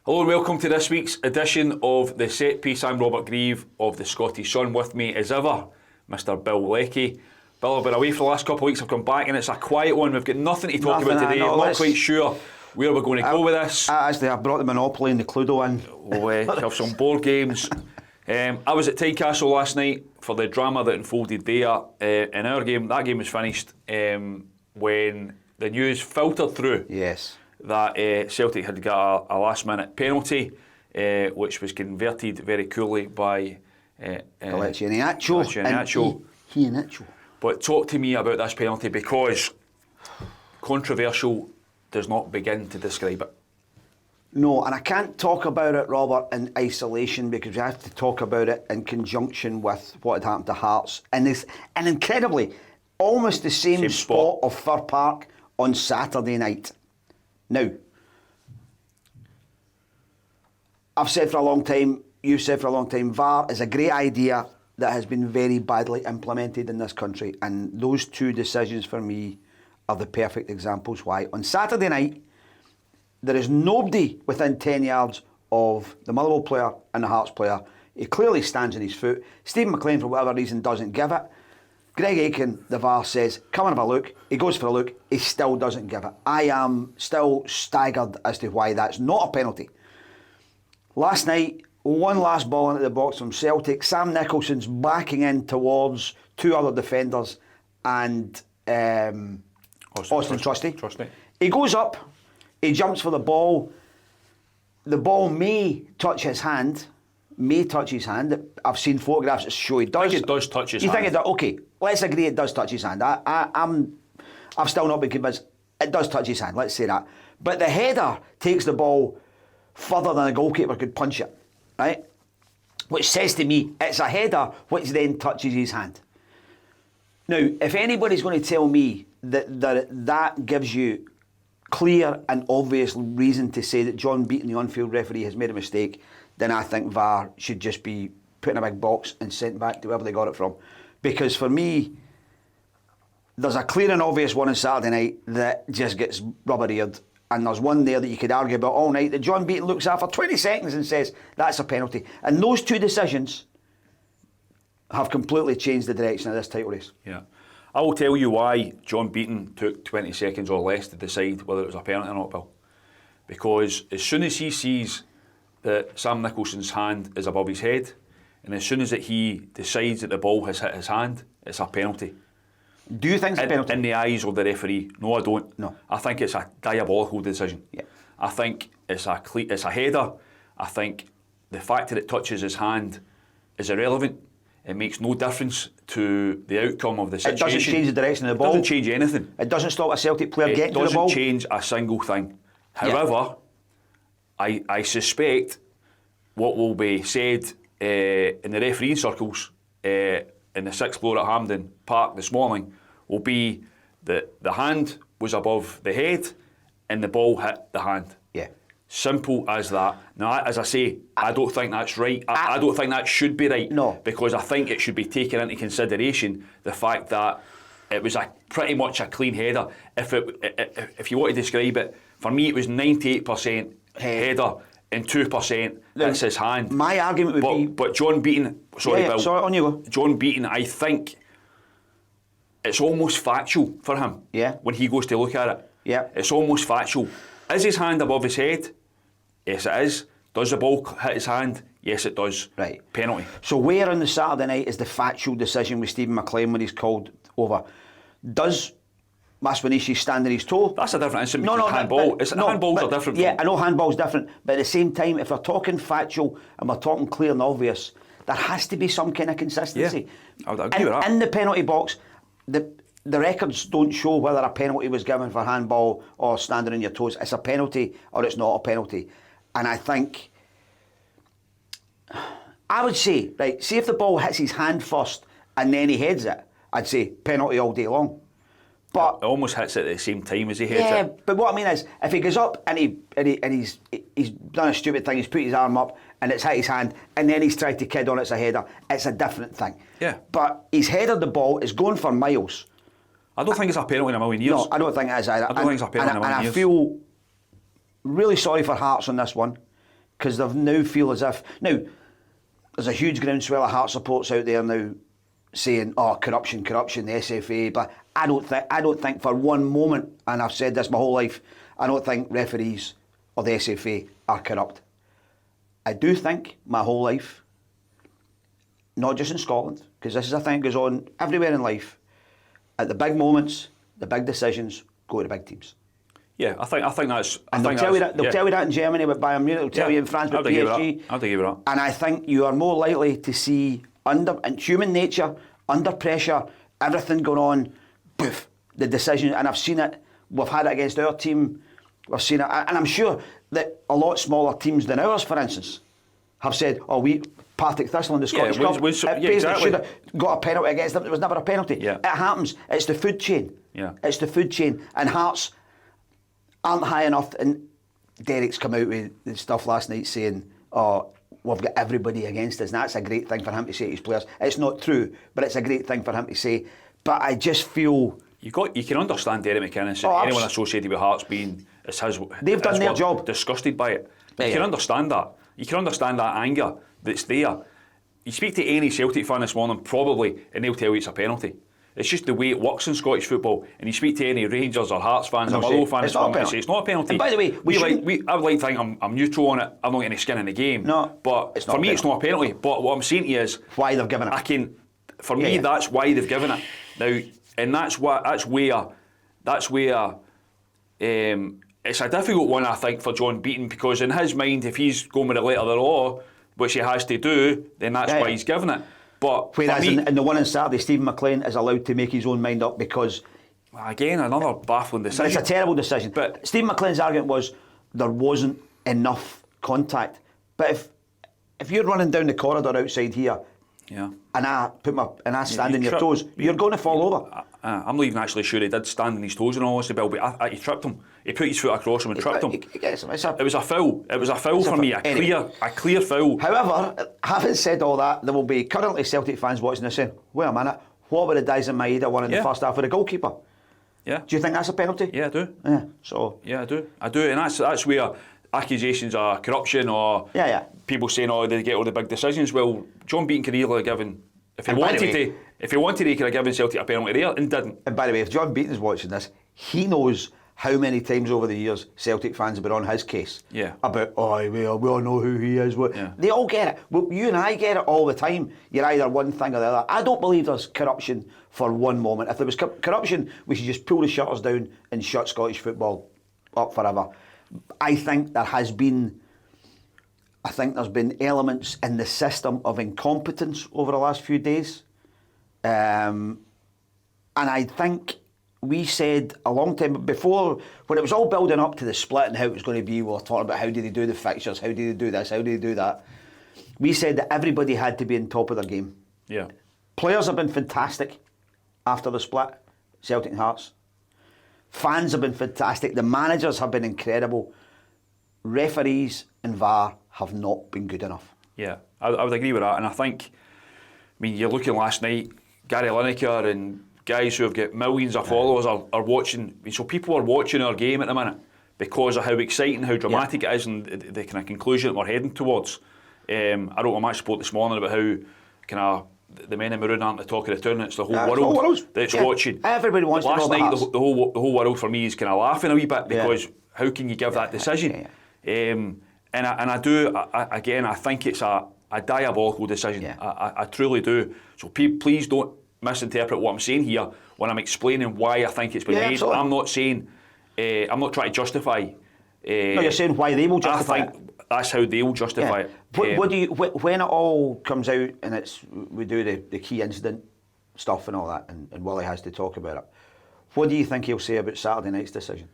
Hello and welcome to this week's edition of The Set Piece. I'm Robert Grieve of the Scottish Sun. With me as ever, Mr. Bill Leckie. Bill, I've been away for the last couple of weeks. I've come back and it's a quiet one. We've got nothing to talk about today. I'm not quite sure where we're going to go with this. Actually, I brought the Monopoly and the Cluedo in. We'll have some board games. I was at Tynecastle last night for the drama that unfolded there. In our game, that game was finished when the news filtered through. Yes. That Celtic had got a last-minute penalty, which was converted very coolly by Iheanacho. But talk to me about this penalty, because controversial does not begin to describe it. No, and I can't talk about it, Robert, in isolation, because we have to talk about it in conjunction with what had happened to Hearts. And incredibly, almost the same spot of Fir Park on Saturday night. Now, I've said for a long time, you've said for a long time, VAR is a great idea that has been very badly implemented in this country, and those two decisions for me are the perfect examples why. On Saturday night, there is nobody within 10 yards of the Motherwell player and the Hearts player. He clearly stands on his foot. Stephen McLean, for whatever reason, doesn't give it. Greg Aiken, the VAR, says, come and have a look. He goes for a look. He still doesn't give it. I am still staggered as to why that's not a penalty. Last night, one last ball into the box from Celtic. Sam Nicholson's backing in towards two other defenders and Austin Trusty. He goes up. He jumps for the ball. The ball may touch his hand. I've seen photographs that show it does. I think it does touch his hand. You think it does? Okay, let's agree it does touch his hand. I've still not been convinced. It does touch his hand, let's say that. But the header takes the ball further than a goalkeeper could punch it, right? Which says to me, it's a header which then touches his hand. Now, if anybody's going to tell me that gives you clear and obvious reason to say that John Beaton, the on-field referee, has made a mistake, then I think VAR should just be put in a big box and sent back to wherever they got it from. Because for me, there's a clear and obvious one on Saturday night that just gets rubber-eared, and there's one there that you could argue about all night that John Beaton looks at for 20 seconds and says, that's a penalty. And those two decisions have completely changed the direction of this title race. Yeah. I will tell you why John Beaton took 20 seconds or less to decide whether it was a penalty or not, Bill. Because as soon as he sees that Sam Nicholson's hand is above his head, and as soon as he decides that the ball has hit his hand, it's a penalty. Do you think it's a penalty? In the eyes of the referee, no, I don't. No. I think it's a diabolical decision. Yeah. I think it's a header. I think the fact that it touches his hand is irrelevant. It makes no difference to the outcome of the situation. It doesn't change the direction of the ball. It doesn't change anything. It doesn't stop a Celtic player getting to the ball. It doesn't change a single thing. However, I suspect what will be said in the refereeing circles in the sixth floor at Hampden Park this morning will be that the hand was above the head and the ball hit the hand. Yeah. Simple as that. Now, as I say, I don't think that's right. I don't think that should be right. No. Because I think it should be taken into consideration the fact that it was pretty much a clean header. If you want to describe it, for me it was 98% header and 2% hits his hand. My argument would be... But John Beaton... Sorry, Bill. Sorry, on you go. John Beaton, I think it's almost factual for him when he goes to look at it. Yeah. It's almost factual. Is his hand above his head? Yes, it is. Does the ball hit his hand? Yes, it does. Right. Penalty. So where on the Saturday night is the factual decision with Stephen McLean when he's called over? Does Maswanishi stand on his toe? That's a different incident because handball. Handballs are different. Yeah, I know handball's different, but at the same time, if we're talking factual and we're talking clear and obvious, there has to be some kind of consistency. Yeah, I would agree with that. In the penalty box, the records don't show whether a penalty was given for handball or standing on your toes. It's a penalty or it's not a penalty. And I think, I would say, right, see if the ball hits his hand first and then he heads it, I'd say penalty all day long. But it almost hits it at the same time as he heads it. Yeah, but what I mean is, if he goes up and he's done a stupid thing, he's put his arm up and it's hit his hand, and then he's tried to kid on it's a header, it's a different thing. Yeah. But he's headed the ball, it's going for miles. I don't think it's a penalty in a million years. No, I don't think it is either. I don't think it's a penalty in a million years. And I feel really sorry for Hearts on this one, because they now feel as if now there's a huge groundswell of Hearts supporters out there now saying, "Oh, corruption, the SFA." But I don't think for one moment, and I've said this my whole life, I don't think referees or the SFA are corrupt. I do think my whole life, not just in Scotland, because this is a thing that goes on everywhere in life, at the big moments, the big decisions go to the big teams. Yeah, I think that's. And they'll tell you that in Germany with Bayern Munich. They'll tell you in France with PSG. I'll give you that. And I think you are more likely to see in human nature, under pressure, everything going on, poof, the decision. And I've seen it. We've had it against our team. We've seen it, and I'm sure that a lot smaller teams than ours, for instance, have said, "Oh, Partick Thistle in the Scottish Cup, exactly. should have got a penalty against them. It was never a penalty." Yeah. It happens. It's the food chain. Yeah. It's the food chain, and Hearts aren't high enough. And Derek's come out with stuff last night saying, "Oh, we've got everybody against us," and that's a great thing for him to say to his players. It's not true, but it's a great thing for him to say. But I just feel you can understand Derek McInnes, anyone associated with Hearts being they've done their job, disgusted by it. You can understand that. You can understand that anger that's there. You speak to any Celtic fan this morning, probably, and they'll tell you it's a penalty. It's just the way it works in Scottish football. And you speak to any Rangers or Hearts fans or Motherwell fans, they say it's not a penalty. And by the way, I would like to think I'm neutral on it. I'm not getting any skin in the game. No, but for me, it's not a penalty. But what I'm saying to you is why they've given it. For me, that's why they've given it. Now, and that's where it's a difficult one, I think, for John Beaton, because in his mind, if he's going with the letter of the law, which he has to do, then that's why he's given it. But whereas in the one on Saturday, Stephen McLean is allowed to make his own mind up because again, another baffling decision. It's a terrible decision. But Stephen McLean's argument was there wasn't enough contact. But if you're running down the corridor outside here, and I stand on your toes, you're going to fall over. I'm not even actually sure he did stand on his toes in all honesty, Bill, but he tripped him. He put his foot across him and tripped him. It was a foul. It was a foul for me. A clear foul. However, having said all that, there will be currently Celtic fans watching this saying, "Wait a minute, what were the Diaz and Maeda one in the first half with the goalkeeper?" Yeah. Do you think that's a penalty? Yeah, I do. Yeah. So. Yeah, I do, and that's where accusations are corruption or people saying, "Oh, they get all the big decisions." Well, John Beaton could easily have given. If he wanted, he could have given Celtic a penalty there and didn't. And by the way, if John Beaton's watching this, he knows how many times over the years Celtic fans have been on his case. Yeah. About, we all know who he is. They all get it. Well, you and I get it all the time. You're either one thing or the other. I don't believe there's corruption for one moment. If there was corruption, we should just pull the shutters down and shut Scottish football up forever. I think there's been elements in the system of incompetence over the last few days. And I think we said a long time before, when it was all building up to the split and how it was going to be, we were talking about how did they do the fixtures, how did they do this, how did they do that. We said that everybody had to be on top of their game. Yeah. Players have been fantastic after the split, Celtic and Hearts. Fans have been fantastic. The managers have been incredible. Referees and VAR have not been good enough. Yeah, I would agree with that. And I think, you're looking last night, Gary Lineker and guys who have got millions of followers are watching. So people are watching our game at the minute because of how exciting, how dramatic it is, and the kind of conclusion that we're heading towards. I wrote a match report this morning about how kind of the men in Maroon aren't the talk of the tournament. It's the whole world that's watching. Everybody wants to know last night, the whole world for me is kind of laughing a wee bit because how can you give that decision? And I do, again, I think it's a diabolical decision. I truly do. So please don't misinterpret what I'm saying here when I'm explaining why I think it's been made. Absolutely. I'm not saying, I'm not trying to justify. No, you're saying why they will justify it. I think that's how they'll justify it. What do you, when it all comes out and we do the key incident stuff and all that, and Willie has to talk about it, what do you think he'll say about Saturday night's decision?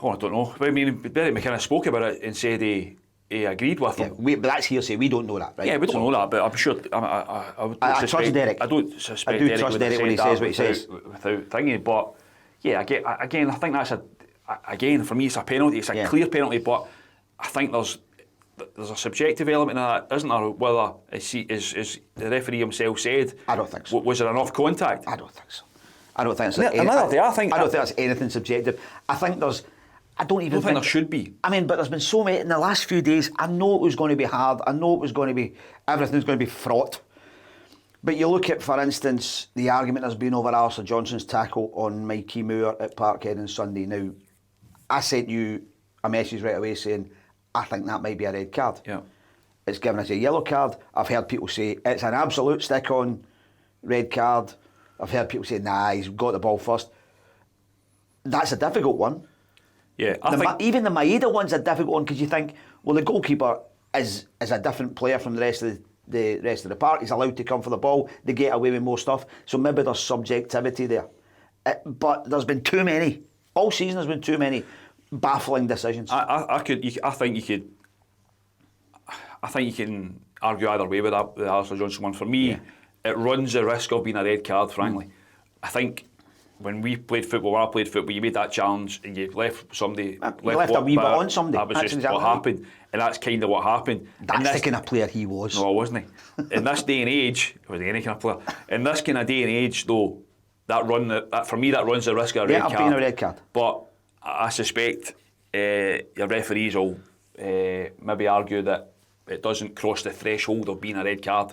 Oh, I don't know. But Berry McInnes spoke about it and said he agreed with him. But that's hearsay. We don't know that, right? Yeah, we don't know that, but I'm sure. I trust Derek. I don't suspect. I do trust Derek when he says what he says. Without thinking, but again, I think that's for me, it's a penalty. It's a clear penalty, but I think there's a subjective element in that, isn't there? Whether as the referee himself said, I don't think so. Was there enough contact? I don't think so. I don't think it's another day. I don't think that's anything subjective. I think there's I don't even think there should be. I mean, but there's been so many in the last few days. I know it was going to be hard. I know it was going to be, everything's going to be fraught. But you look at, for instance, the argument there's been over Alistair Johnston's tackle on Mikey Moore at Parkhead on Sunday. Now, I sent you a message right away saying, I think that might be a red card. Yeah. It's given us a yellow card. I've heard people say it's an absolute stick-on red card. I've heard people say, nah, he's got the ball first. That's a difficult one. Yeah, I think even the Maeda one's a difficult one because you think, well, the goalkeeper is a different player from the rest of the park. He's allowed to come for the ball. They get away with more stuff. So maybe there's subjectivity there. But there's been too many. All season there's been too many baffling decisions. I think you can argue either way with that, the Alistair Johnston one. For me, it runs the risk of being a red card, frankly. I think when I played football, you made that challenge and you left somebody... You left a wee bit on somebody. That was just exactly what happened. And that's kind of what happened. That's the kind of player he was. No, wasn't he? In this day and age, was he any kind of player? In this kind of day and age, though, for me, that runs the risk of a red card. Yeah, I've been a red card. But I suspect your referees will maybe argue that it doesn't cross the threshold of being a red card.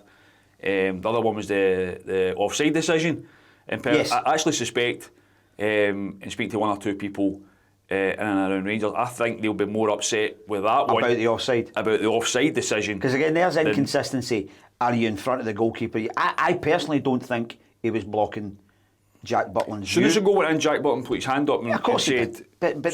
The other one was the offside decision. And yes. I actually suspect, and speak to one or two people in and around Rangers, I think they'll be more upset with that one. About the offside? About the offside decision. Because again, there's inconsistency. Are you in front of the goalkeeper? I personally don't think he was blocking Jack Butland's As soon as the goal went in, Jack Butland put his hand up and said... But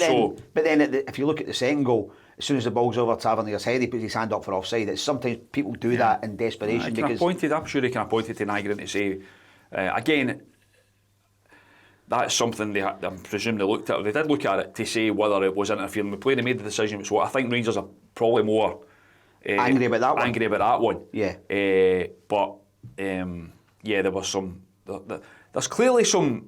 then if you look at the second goal, as soon as the ball's over Tavernier's head, he puts his hand up for offside. It's sometimes people do that in desperation. I'm sure he can have pointed to Nygren to say... again, that's something I presume they looked at. They did look at it to say whether it was interfering with play. They made the decision. So I think Rangers are probably more... angry about that one. Angry about that one. Yeah. There was some... There's clearly some...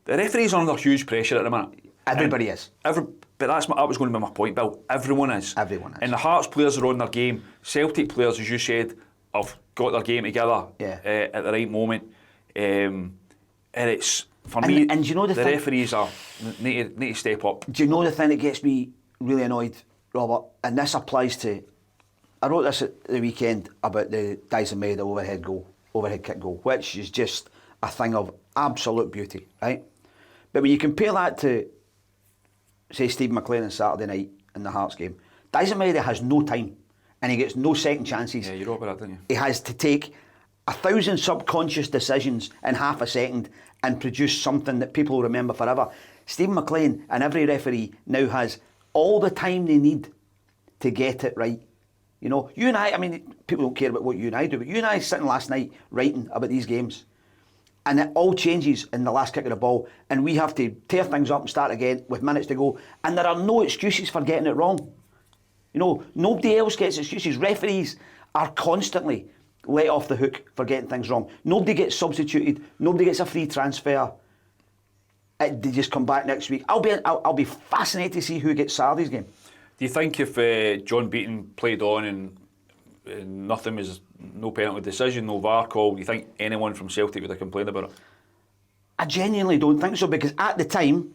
The referees are under huge pressure at the minute. Everybody is. But that was going to be my point, Bill. Everyone is. Everyone is. And the Hearts players are on their game. Celtic players, as you said, have got their game together at the right moment. And it's... For me, and you know the referees need to step up. Do you know the thing that gets me really annoyed, Robert? And this applies to... I wrote this at the weekend about the Dyson Maeda overhead kick goal, which is just a thing of absolute beauty, right? But when you compare that to, say, Stephen McLean on Saturday night in the Hearts game, Dyson Maeda has no time and he gets no second chances. Yeah, you wrote about that, didn't you? He has to take 1,000 subconscious decisions in half a second and produce something that people will remember forever. Stephen McLean and every referee now has all the time they need to get it right. You know, you and I mean, people don't care about what you and I do, but you and I sitting last night writing about these games, and it all changes in the last kick of the ball, and we have to tear things up and start again with minutes to go, and there are no excuses for getting it wrong. You know, nobody else gets excuses. Referees are constantly let off the hook for getting things wrong. Nobody gets substituted. Nobody gets a free transfer. They just come back next week. I'll be fascinated to see who gets Saturday's game. Do you think if John Beaton played on and nothing was, no penalty decision, no VAR call, do you think anyone from Celtic would have complained about it? I genuinely don't think so, because at the time,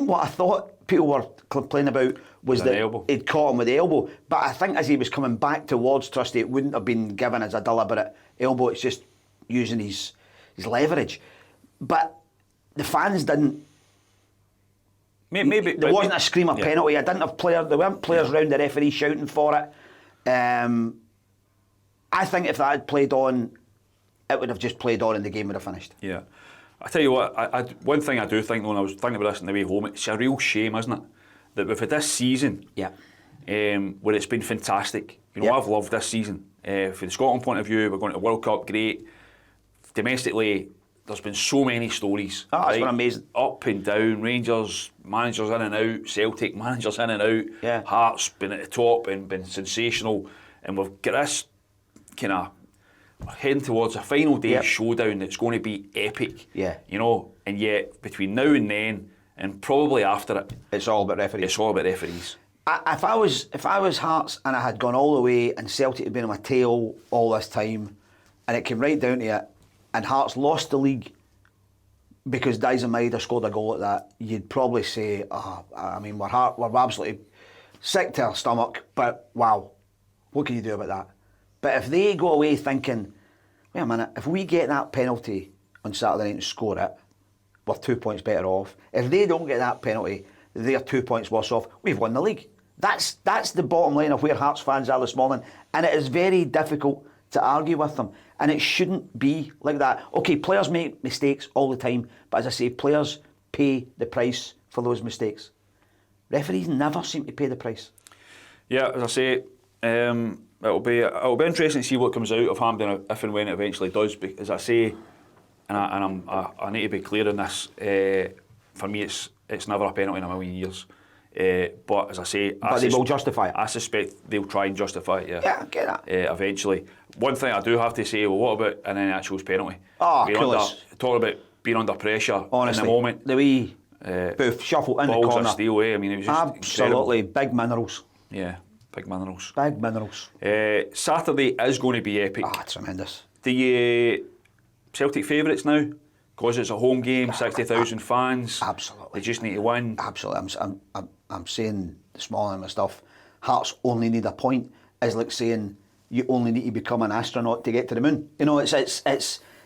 what I thought people were complaining about was that he'd caught him with the elbow. But I think as he was coming back towards Trusty, it wouldn't have been given as a deliberate elbow. It's just using his leverage. But the fans didn't. Maybe there wasn't a scream of penalty. I didn't have there weren't players around the referee shouting for it. I think if that had played on, it would have just played on and the game would have finished. Yeah. I tell you what, one thing I do think, when I was thinking about this on the way home, it's a real shame, isn't it, that we've had this season where it's been fantastic. You know, I've loved this season. From the Scotland point of view, we're going to the World Cup, great. Domestically, there's been so many stories. It's been amazing. Up and down, Rangers, managers in and out, Celtic, managers in and out, yeah. Hearts been at the top and been sensational. And we've got this kind of heading towards a final day showdown that's going to be epic. Yeah. You know, and yet between now and then, and probably after it, it's all about referees. It's all about referees. If I was Hearts and I had gone all the way and Celtic had been on my tail all this time, and it came right down to it, and Hearts lost the league because Dyson Maida scored a goal like that, you'd probably say, we're absolutely sick to our stomach, but wow, what can you do about that? But if they go away thinking, wait a minute, if we get that penalty on Saturday night and score it, we're 2 points better off. If they don't get that penalty, they're 2 points worse off. We've won the league. That's the bottom line of where Hearts fans are this morning, and it is very difficult to argue with them, and it shouldn't be like that. Okay, players make mistakes all the time, but as I say, players pay the price for those mistakes. Referees never seem to pay the price. Yeah, as I say, it'll be interesting to see what comes out of Hampden if and when it eventually does. As I say, I need to be clear on this. For me, it's never a penalty in a million years. But as I say, they will justify it. I suspect they'll try and justify it. Yeah, I get that. Eventually, one thing I do have to say, well, what about an actual penalty? Oh, talk about being under pressure. Honestly, in the moment. The wee booth shuffle in the corner. Balls of steel, I mean, it was just absolutely incredible. Big minerals. Yeah, big minerals. Big minerals. Saturday is going to be epic. Tremendous. Do you Celtic favourites now? Because it's a home game, 60,000 fans. Absolutely. They just need to win. Absolutely. I'm saying this morning and stuff, Hearts only need a point is like saying you only need to become an astronaut to get to the moon. You know, it's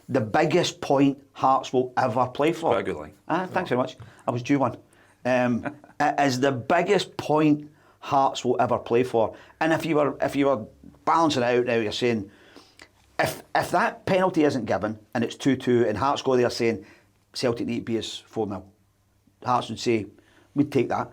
the biggest point Hearts will ever play for. Quite a good line. Thanks very much. I was due one. It is the biggest point Hearts will ever play for. And if you were balancing it out now, you're saying, if that penalty isn't given and it's 2-2 and Hearts go there saying Celtic need to be as 4-0, Hearts would say, we'd take that.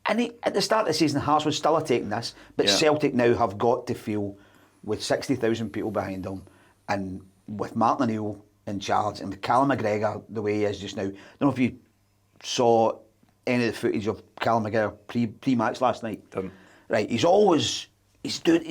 And at the start of the season, Hearts would still have taken this, but Celtic now have got to feel, with 60,000 people behind them, and with Martin O'Neill in charge, and with Callum McGregor the way he is just now. I don't know if you saw any of the footage of Callum McGregor pre-match last night. Didn't. Right, he's doing,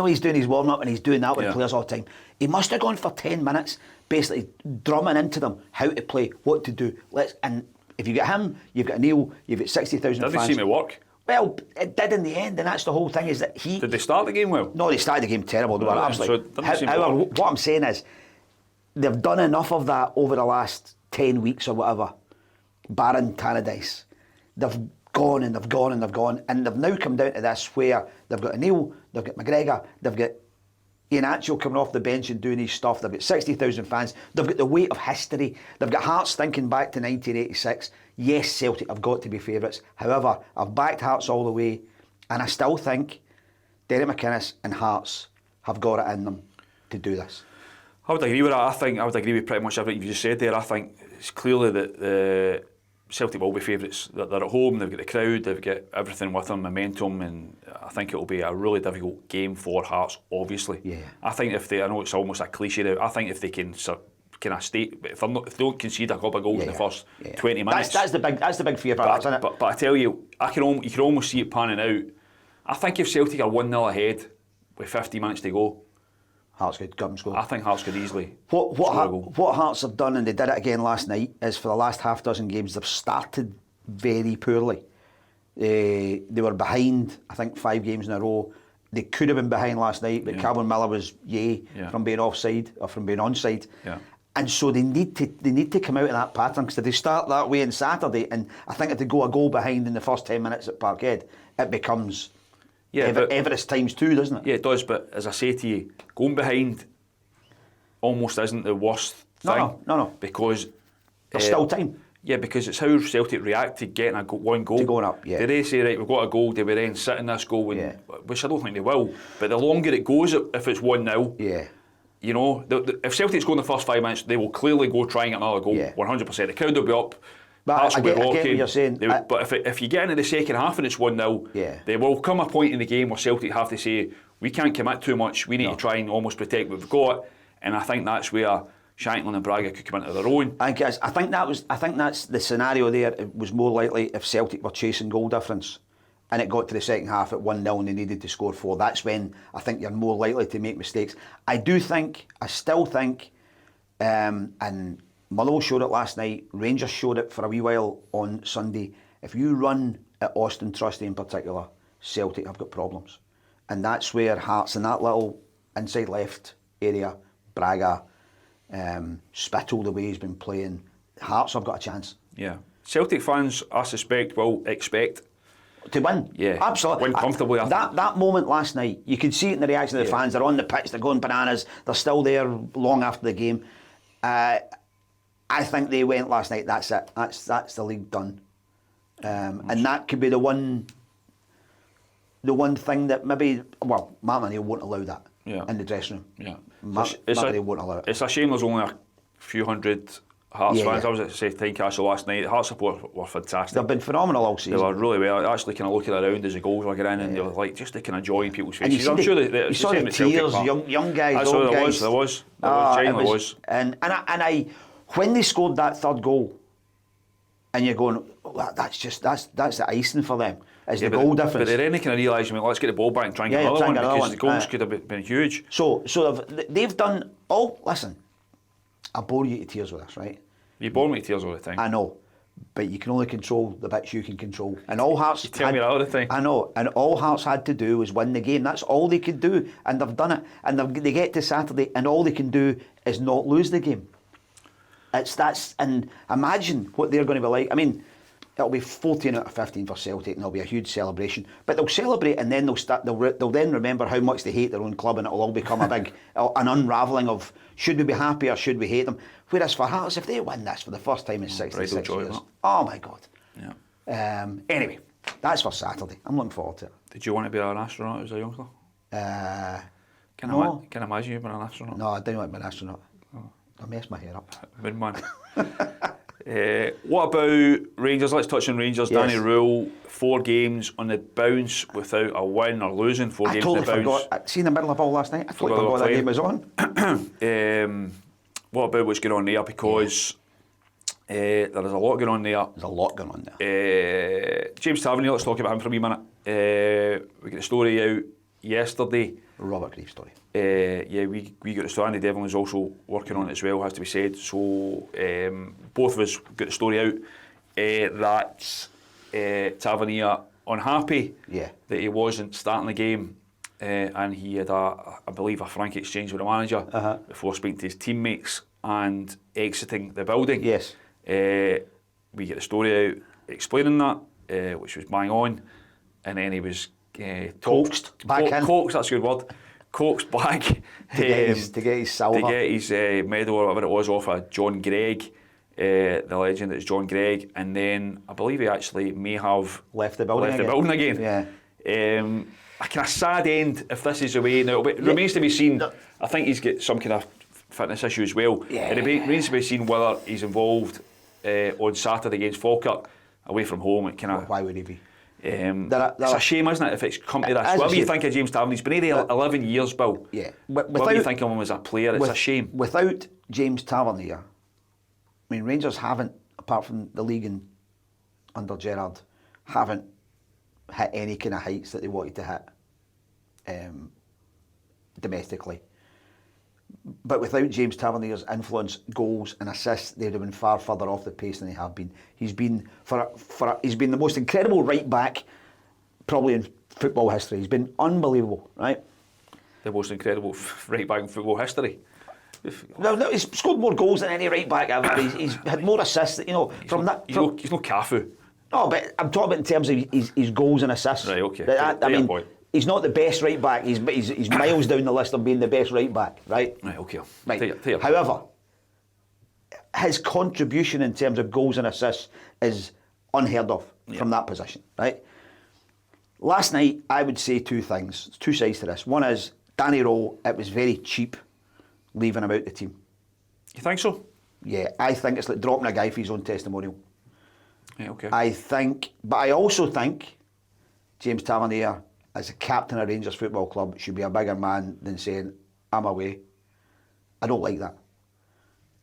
he's doing his warm-up and he's doing that with players all the time. He must have gone for 10 minutes, basically drumming into them how to play, what to do. And if you get him, you've got Neil, you've got 60,000 fans. Doesn't seem to work. Well, it did in the end, and that's the whole thing, is that he... Did they start the game well? No, they started the game terrible. They were absolutely... So however, what I'm saying is, they've done enough of that over the last 10 weeks or whatever, barring Tannadice. They've gone and they've gone and they've gone, and they've now come down to this where they've got O'Neill, they've got McGregor, they've got Iheanacho coming off the bench and doing his stuff, they've got 60,000 fans, they've got the weight of history, they've got Hearts thinking back to 1986. Yes, Celtic have got to be favourites. However, I've backed Hearts all the way, and I still think Derek McInnes and Hearts have got it in them to do this. I would agree with that. I would agree with pretty much everything you just said there. I think it's clearly that the Celtic will be favourites. They're at home, they've got the crowd, they've got everything with them, momentum, and I think it will be a really difficult game for Hearts, obviously. Yeah. I think I know it's almost a cliche now, I think if they can kind of stay, if they don't concede a couple of goals in the first 20 minutes. That's the big fear for Hearts, isn't it? But I tell you, you can almost see it panning out. I think if Celtic are 1-0 ahead with 50 minutes to go, Hearts could come and score. I think Hearts could easily what Hearts have done, and they did it again last night, is for the last half dozen games they've started very poorly. They were behind, I think, 5 games in a row. They could have been behind last night, but Calvin Miller was from being offside or from being onside. Yeah. And so they need to come out of that pattern, because if they start that way on Saturday, and I think if they go a goal behind in the first 10 minutes at Parkhead, it becomes Everest times 2, doesn't it? Yeah, it does, but as I say to you, going behind almost isn't the worst thing. No. Because there's still time. Yeah, because it's how Celtic react to getting one goal. To going up, yeah. Did they say, right, we've got a goal, do we then sit in this goal? Which I don't think they will. But the longer it goes, if it's 1-0, you know, if Celtic's go in the first 5 minutes, they will clearly go try and get another goal, 100%. The crowd will be up. But I get what you're saying. But if you get into the second half and it's 1-0, there will come a point in the game where Celtic have to say, we can't commit too much, we need to try and almost protect what we've got. And I think that's where Shankland and Braga could come into their own. I think that's the scenario there. It was more likely if Celtic were chasing goal difference and it got to the second half at 1-0 and they needed to score 4. That's when I think you're more likely to make mistakes. I still think, and Motherwell showed it last night, Rangers showed it for a wee while on Sunday. If you run at Austin Trusty in particular, Celtic have got problems. And that's where Hearts in that little inside left area, Braga, Spittle the way he's been playing, Hearts have got a chance. Yeah. Celtic fans, I suspect, will expect to win. Yeah. Absolutely. Win comfortably. That moment last night, you could see it in the reaction of the fans. They're on the pitch, they're going bananas, they're still there long after the game. I think they went last night, that's it. That's the league done. And that could be the one thing that maybe, well, Martin O'Neill won't allow that in the dressing room. Yeah. Martin O'Neill won't allow it. It's a shame there's only a few hundred Hearts fans. I was at Tynecastle last night. The Hearts support were fantastic. They've been phenomenal all season. They were really well. Actually, kind of looking around as the goals were getting in, and they were like just kind of joy in people's faces. I'm sure you saw the tears, young guys, old guys. There was. Genuinely was. And I, when they scored that third goal, and you're going, well, that's the icing for them. Is the goal difference? But they're then kind of realising, let's get the ball back and try and get another one, because the goals could have been huge. So they've done all. Listen, I bore you to tears with this, right? You bore me to tears all the time. I know, but you can only control the bits you can control. And all Hearts. You tell me that all the time. I know, and all Hearts had to do was win the game. That's all they could do, and they've done it. And they get to Saturday, and all they can do is not lose the game. And imagine what they're going to be like. I mean, it'll be 14 out of 15 for Celtic, and there'll be a huge celebration. But they'll celebrate, and then they'll then remember how much they hate their own club, and it'll all become a big an unravelling of should we be happy or should we hate them. Whereas for Hearts, if they win this for the first time in 66 years, oh my God. Yeah. Anyway, that's for Saturday. I'm looking forward to it. Did you want to be an astronaut as a youngster? No. Can I imagine you being an astronaut? No, I didn't want to be an astronaut. I messed my hair up. Good man. What about Rangers? Let's touch on Rangers. Yes. Danny Rohl, 4 games on the bounce without a win or losing. 4 games on the bounce. I totally forgot. See in the middle of all last night? I totally forgot that game was on. What about what's going on there? Because there is a lot going on there. There's a lot going on there. James Tavernier, let's talk about him for a wee minute. We got a story out yesterday. Robert Grieve story. We got the story. Andy Devlin is also working on it as well, has to be said. So both of us got the story out that Tavernier unhappy that he wasn't starting the game, and he had I believe a frank exchange with the manager before speaking to his teammates and exiting the building. Yes. We get the story out explaining that, which was bang on, and then he was coaxed back in. Coaxed, that's a good word. Coaxed back to get his silver. To get his medal or whatever it was off of John Gregg, the legend that's John Gregg, and then I believe he actually may have left the building again. Yeah. A kind of sad end if this is the way. Now it remains to be seen. I think he's got some kind of fitness issue as well. Yeah. It remains to be seen whether he's involved on Saturday against Falkirk away from home. It kind of. Why would he be? It's a shame, isn't it, if it's come to this? Whatever you think of James Tavernier, he's been here 11 years, Bill. Yeah. Whatever you think of him as a player, it's a shame. Without James Tavernier, I mean, Rangers haven't, apart from the league and under Gerrard, haven't hit any kind of heights that they wanted to hit domestically. But without James Tavernier's influence, goals and assists, they'd have been far further off the pace than they have been. He's been he's been the most incredible right back probably in football history. He's been unbelievable, right? The most incredible right back in football history. No, he's scored more goals than any right back ever. He's had more assists. You know, he's no Cafu. No, but I'm talking about in terms of his goals and assists. Right. Okay. I mean, he's not the best right back. He's miles down the list of being the best right back, right? Right, okay. Right. However, his contribution in terms of goals and assists is unheard of from that position, right? Last night, I would say 2 things. There's 2 sides to this. One is Danny Rohl, it was very cheap leaving him out the team. You think so? Yeah, I think it's like dropping a guy for his own testimonial. Yeah, okay. But I also think James Tavernier, as a captain of Rangers Football Club, should be a bigger man than saying, I'm away. I don't like that.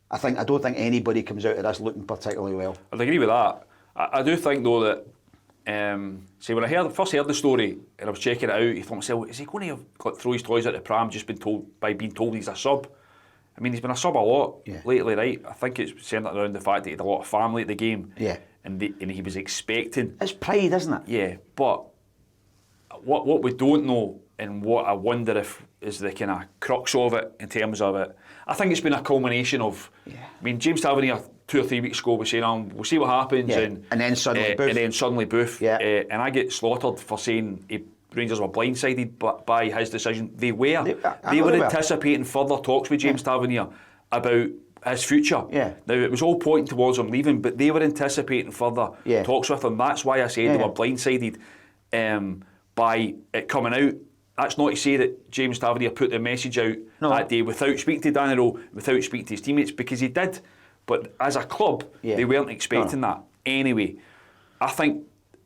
I don't think anybody comes out of this looking particularly well. I'd agree with that. I do think though that, see, when I first heard the story and I was checking it out, you thought to myself, is he going to throw his toys out the pram just being told he's a sub? I mean, he's been a sub a lot lately, right? I think it's centred around the fact that he had a lot of family at the game. Yeah. And he was expecting. It's pride, isn't it? Yeah, but what we don't know, and what I wonder if is the kind of crux of it in terms of it, I think it's been a culmination of. Yeah. I mean, James Tavernier 2 or 3 weeks ago was saying, we'll see what happens. Yeah. And then suddenly boof. Yeah. And I get slaughtered for saying Rangers were blindsided by his decision. They were. They were anticipating further talks with James Tavernier about his future. Yeah. Now, it was all pointing towards him leaving, but they were anticipating further talks with him. That's why I said they were blindsided by it coming out. That's not to say that James Tavernier put the message out that day without speaking to Danny Rohl, without speaking to his teammates, because he did. But as a club, they weren't expecting that. Anyway, I think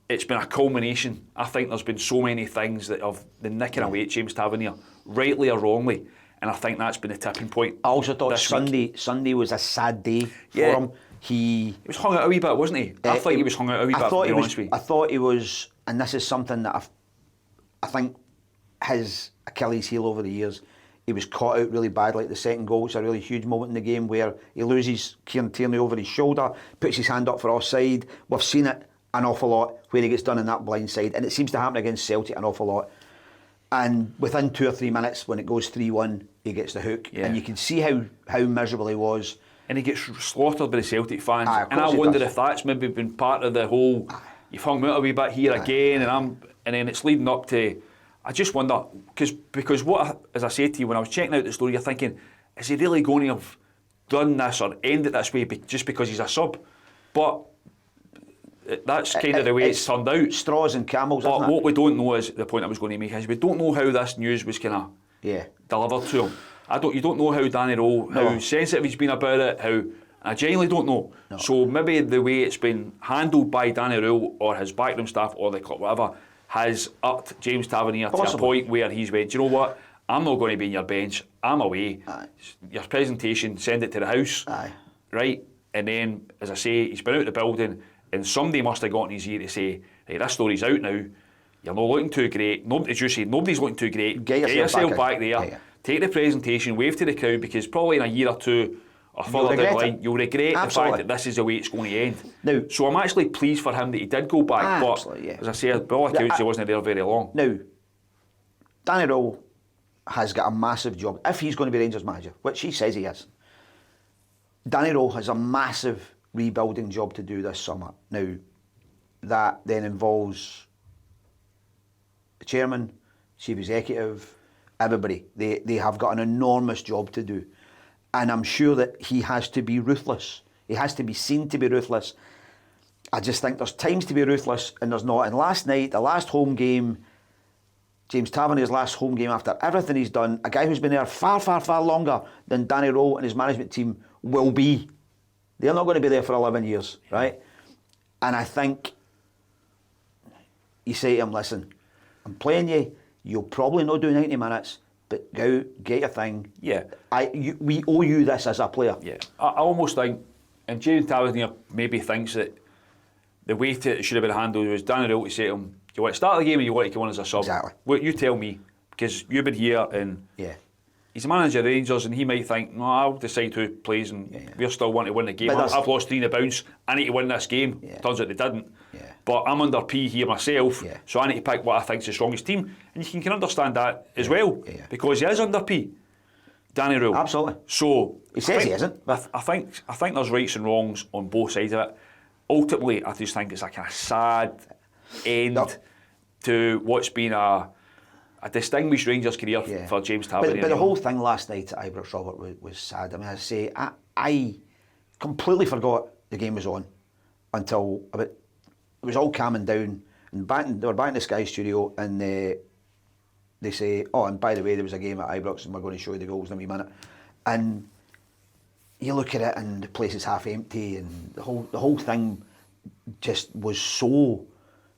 it's been a culmination. I think there's been so many things that have been nicking away at James Tavernier, rightly or wrongly, and I think that's been the tipping point. I also thought Sunday was a sad day for him. He was hung out a wee bit, wasn't he? I thought he was hung out a wee bit, to be honest with you. I thought he was, and this is something that I think his Achilles heel over the years. He was caught out really badly at the second goal. It's a really huge moment in the game where he loses Kieran Tierney over his shoulder, puts his hand up for offside. We've seen it an awful lot where he gets done in that blind side, and it seems to happen against Celtic an awful lot. And within 2 or 3 minutes, when it goes 3-1, he gets the hook, and you can see how miserable he was. And he gets slaughtered by the Celtic fans, and I wonder if that's maybe been part of the whole. You've hung me out a wee bit here again, and then it's leading up to. I just wonder because as I said to you when I was checking out the story, you're thinking, is he really going to have done this or end it this way just because he's a sub? But that's kind of the way it's turned out. Straws and camels. But what we don't know is the point I was going to make is we don't know how this news was kind of delivered to him. You don't know how Danny Rohl, how sensitive he's been about it. I genuinely don't know. No. So maybe the way it's been handled by Danny Rohl or his backroom staff or the club, whatever, has upped James Tavernier to a point where he's went, do you know what? I'm not going to be in your bench. I'm away. Your presentation, send it to the house. Right? And then, as I say, he's been out of the building and somebody must have got in his ear to say, hey, this story's out now. You're not looking too great. As you say, nobody's looking too great. Get yourself back there. Yeah. Take the presentation, wave to the crowd, because probably in a year or two or further down the line, you'll regret the fact that this is the way it's going to end. Now, so I'm actually pleased for him that he did go back, but as I say, by all accounts, he wasn't there very long. Now, Danny Rohl has got a massive job, if he's going to be Rangers manager, which he says he is. Danny Rohl has a massive rebuilding job to do this summer. Now, that then involves the chairman, chief executive, everybody. They have got an enormous job to do. And I'm sure that he has to be ruthless. He has to be seen to be ruthless. I just think there's times to be ruthless and there's not. And last night, the last home game, James Tavernier's last home game after everything he's done, a guy who's been there far, far, far longer than Danny Rohl and his management team will be. They're not going to be there for 11 years, right? And I think you say to him, listen, I'm playing you, you'll probably not do 90 minutes, but go get your thing. Yeah. We owe you this as a player. Yeah. I almost think, and James Tavernier maybe thinks that the way it should have been handled was Danny Rohl to say to him, do you want to start the game or you want to come on as a sub? Exactly. Well, you tell me, because you've been here and he's a manager of Rangers and he might think, no, I'll decide who plays and we're still wanting to win the game. I've lost 3 in the bounce, I need to win this game. Turns out they didn't. But I'm under P here myself, so I need to pick what I think is the strongest team. And you can understand that as well, because he is under P, Danny Rohl. Absolutely. So he says he isn't. I think there's rights and wrongs on both sides of it. Ultimately, I just think it's a kind of sad end to what's been a distinguished Rangers career for James Tavernier. But the whole thing last night at Ibrox, Robert, was sad. I mean, I say, I completely forgot the game was on until about. It was all calming down, and they were back in the Sky studio, and they say, oh, and by the way, there was a game at Ibrox, and we're going to show you the goals in a wee minute. And you look at it, and the place is half empty, and the whole thing just was so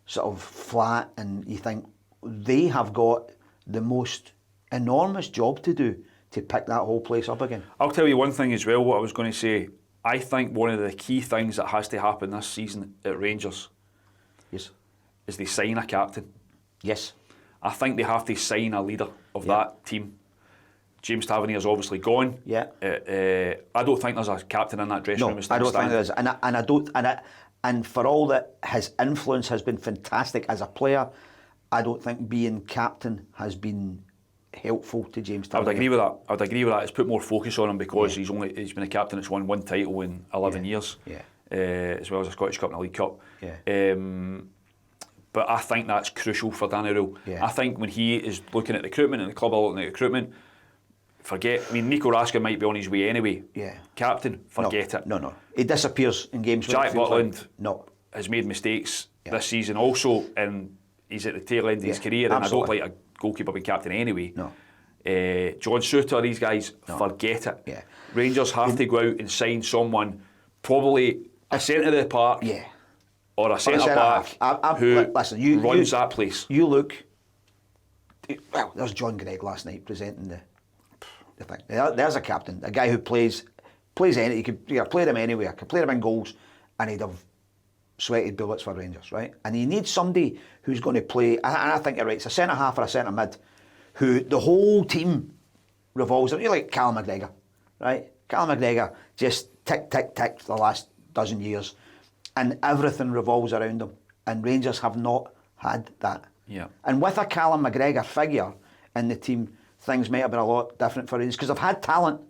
sort of flat, and you think they have got the most enormous job to do to pick that whole place up again. I'll tell you one thing as well, what I was going to say. I think one of the key things that has to happen this season at Rangers is they sign a captain. Yes. I think they have to sign a leader of that team. James Tavernier's obviously gone. Yeah. I don't think there's a captain in that dressing room. I don't think there is. And for all that his influence has been fantastic as a player, I don't think being captain has been helpful to James I Tavernier. would agree with that. I would agree with that. It's put more focus on him because he's been a captain that's won one title in 11 years, as well as a Scottish Cup and a League Cup. But I think that's crucial for Danny Rohl. I think when he is looking at recruitment and the club are looking at recruitment, Nico Raska might be on his way anyway. Captain, forget it. No. He disappears in games. Jack Butland has made mistakes this season also, and he's at the tail end of his career, and I don't like a goalkeeper being captain anyway. John Souttar, these guys, forget it. Rangers have to go out and sign someone, probably a centre of the park or a centre back who runs that place. You look, well, there's John Gregg last night presenting the thing. There's a captain, a guy who plays any. You could play him anywhere, could play him in goals, and he'd have sweated bullets for Rangers, right? And you need somebody who's going to play, and I think you're right, it's a centre half or a centre mid, who the whole team revolves around. You're like Callum McGregor, right? Callum McGregor just tick for the last dozen years, and everything revolves around him. And Rangers have not had that. And with a Callum McGregor figure in the team, things might have been a lot different for Rangers because they've had talent.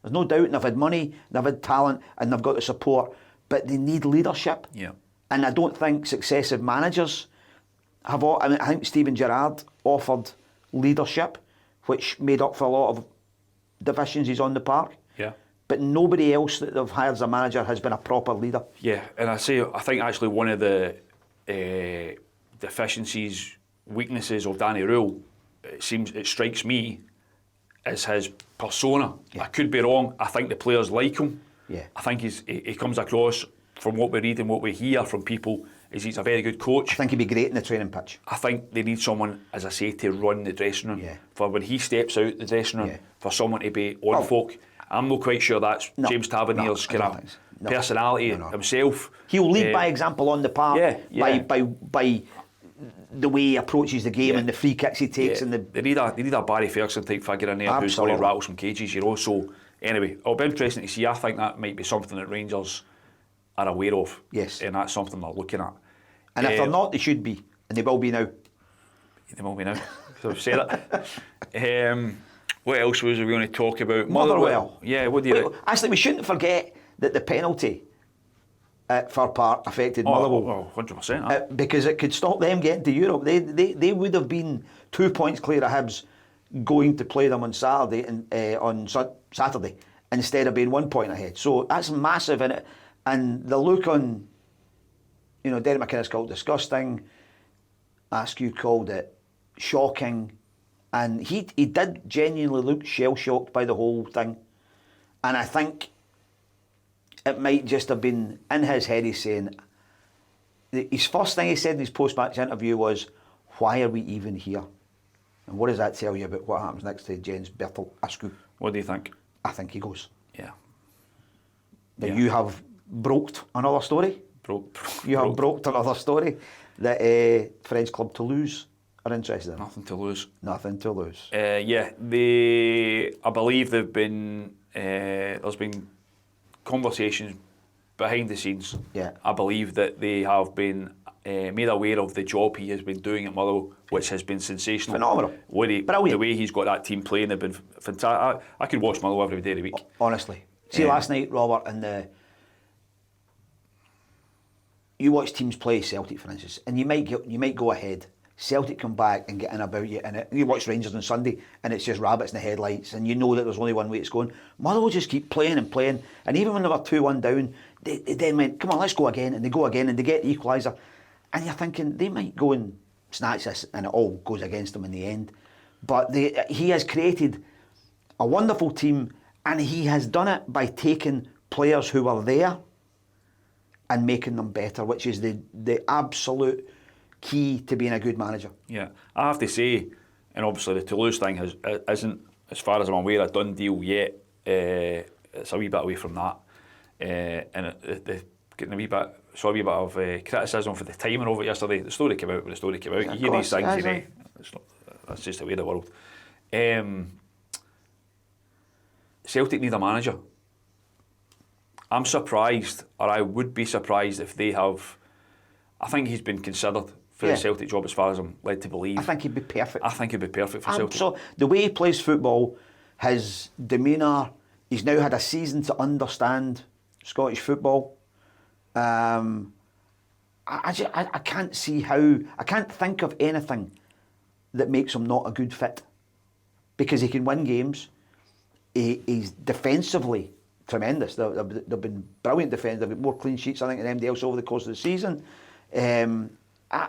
There's no doubt, and they've had money, they've had talent, and they've got the support. But they need leadership. And I don't think successive managers have. I think Steven Gerrard offered leadership, which made up for a lot of deficiencies on the park. But nobody else that they've hired as a manager has been a proper leader. And I think actually one of the deficiencies, weaknesses of Danny Rohl, it strikes me, is his persona. I could be wrong. I think the players like him. I think he comes across, from what we read and what we hear from people, is he's a very good coach. I think he'd be great in the training pitch. I think they need someone, as I say, to run the dressing room. For when he steps out the dressing room, for someone to be on folk. I'm not quite sure that's James Tavernier's kind of personality himself. He'll lead by example on the park, by the way he approaches the game and the free kicks he takes. And they need a Barry Ferguson type figure in there who's going to rattle some cages, So anyway, it'll be interesting to see. I think that might be something that Rangers are aware of. And that's something they're looking at. And if they're not, they should be. And they will be now. They will be now. So I've said it. What else was we going to talk about? Motherwell. What do you... Actually, we shouldn't forget that the penalty at Fir Park affected Motherwell. 100%. Because it could stop them getting to Europe. They would have been 2 points clear of Hibs going to play them on Saturday instead of being 1 point ahead. So that's massive in it. And the look on, Derek McInnes called it disgusting. Askew called it shocking. And he did genuinely look shell-shocked by the whole thing. And I think it might just have been in his head, he's saying, his first thing he said in his post-match interview was, why are we even here? And what does that tell you about what happens next to Jens Berthel Askou? What do you think? I think he goes. You have broked another story. You have broked another story that French club Toulouse are interested in. Nothing to lose. I believe there's been conversations behind the scenes. I believe that they have been made aware of the job he has been doing at Motherwell, which has been sensational. Phenomenal. Brilliant. The way he's got that team playing, they've been fantastic. I could watch Motherwell every day of the week. Honestly. See, last night, Robert, you watch teams play Celtic, for instance, and you might go ahead. Celtic come back and get in about you, and you watch Rangers on Sunday, and it's just rabbits in the headlights, and you know that there's only one way it's going. Motherwell just keep playing, and even when they were 2-1 down, they then went, come on, let's go again, and they go again, and they get the equaliser, and you're thinking they might go and snatch this, and it all goes against them in the end. But he has created a wonderful team, and he has done it by taking players who were there and making them better, which is the absolute key to being a good manager. I have to say, and obviously the Toulouse thing isn't, as far as I'm aware, a done deal yet. It's a wee bit away from that, and they're getting a wee bit of criticism for the timing of it yesterday. The story came out when the story came out. You hear these things, that's just the way of the world. Celtic need a manager. I'm surprised, or I would be surprised if they have. I think he's been considered for the Celtic job, as far as I'm led to believe. I think he'd be perfect. I think he'd be perfect for Celtic. So the way he plays football, his demeanour, he's now had a season to understand Scottish football. I can't see how, I can't think of anything that makes him not a good fit, because he can win games. He's defensively tremendous. They've been brilliant defenders. They've got more clean sheets, I think, than anybody else over the course of the season. I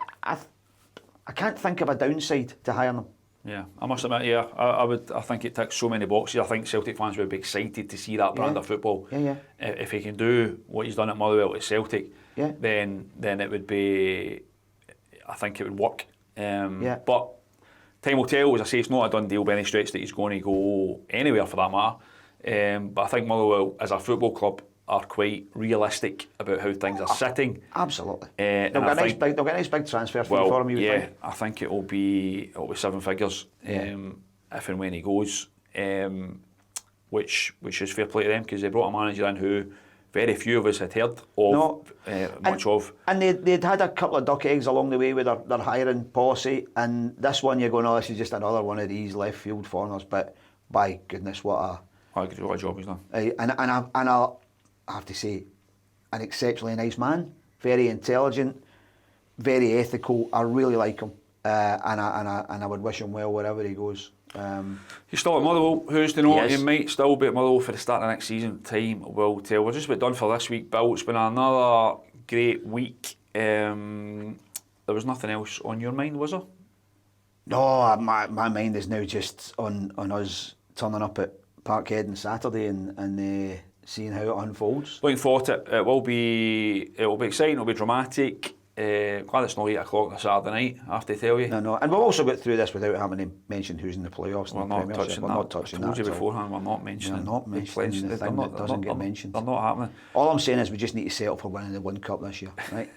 can't think of a downside to hiring him. Yeah, I must admit, yeah, I think it ticks so many boxes. I think Celtic fans would be excited to see that brand of football. Yeah. If he can do what he's done at Motherwell at Celtic, then it would be, I think it would work. But time will tell. As I say, it's not a done deal by any stretch that he's going to go anywhere for that matter. But I think Motherwell, as a football club, are quite realistic about how things are sitting. Absolutely. They'll get a nice big transfer fee for him. You think? I think it'll be 7 figures if and when he goes, which is fair play to them, because they brought a manager in who very few of us had heard of, much of. And they'd had a couple of duck eggs along the way with their hiring policy, and this one you're going, oh, this is just another one of these left field foreigners, but by goodness, what a job he's done. And I have to say, an exceptionally nice man, very intelligent, very ethical. I really like him, and I would wish him well wherever he goes. He's still at Motherwell. Who's to know? He might still be at Motherwell for the start of next season. Time will tell. We're just about done for this week, Bill. It's been another great week. There was nothing else on your mind, was there? No, my mind is now just on us turning up at Parkhead on Saturday and seeing how it unfolds. Looking forward to it. It will be exciting. It'll be dramatic. Glad it's not 8 o'clock on a Saturday night, I have to tell you. No, and we've also got through this without having to mention who's in the playoffs. We're not touching that. We're not touching that. I told you beforehand, we're not mentioning. We're not mentioning the thing that doesn't get mentioned. They're not happening. All I'm saying is we just need to settle for winning the One Cup this year, right?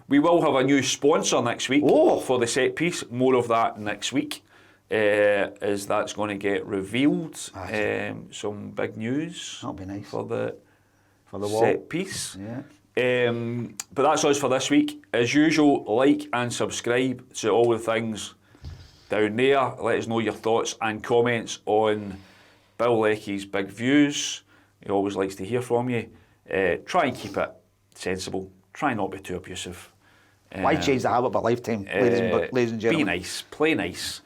We will have a new sponsor next week for the set piece. More of that next week, as that's going to get revealed. Some big news. That'll be nice for the wall. Set piece. Yeah. But that's us for this week. As usual, like and subscribe to all the things down there. Let us know your thoughts and comments on Bill Leckie's big views. He always likes to hear from you. Try and keep it sensible. Try not to be too abusive. Why change the habit of a lifetime, ladies and gentlemen? Be nice. Play nice.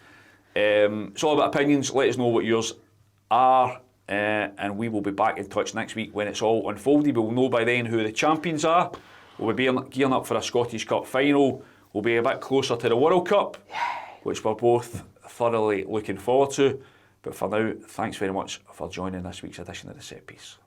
It's all about opinions. Let us know what yours are. And we will be back in touch next week when it's all unfolded. We'll know by then who the champions are. We'll be gearing up for a Scottish Cup final. We'll be a bit closer to the World Cup, which we're both thoroughly looking forward to. But for now, thanks very much for joining this week's edition of The Set Piece.